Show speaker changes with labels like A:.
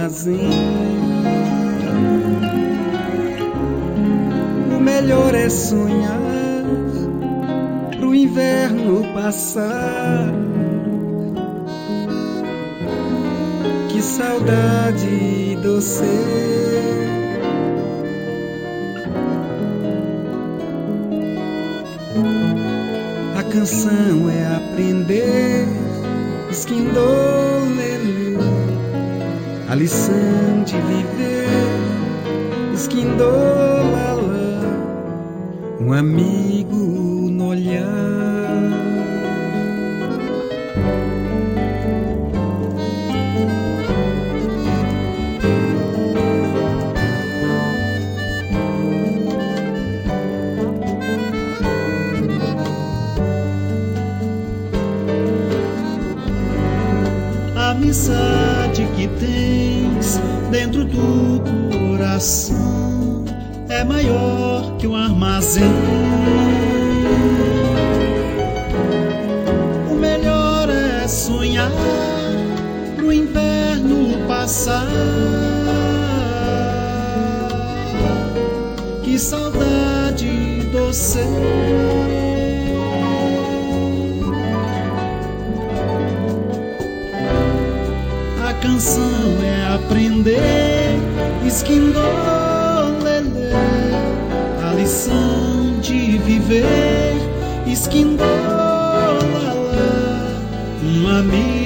A: armazém. O melhor é sonhar pro inverno passar. Que saudade doce. A canção é aprender esquindolele, a lição de viver esquindolala, um amigo no olhar.
B: A amizade que tens dentro do coração é maior que um armazém. O melhor é sonhar pro inverno passar. Que saudade doce. A canção é aprender esquindolele, a lição de viver esquindolala, um amigo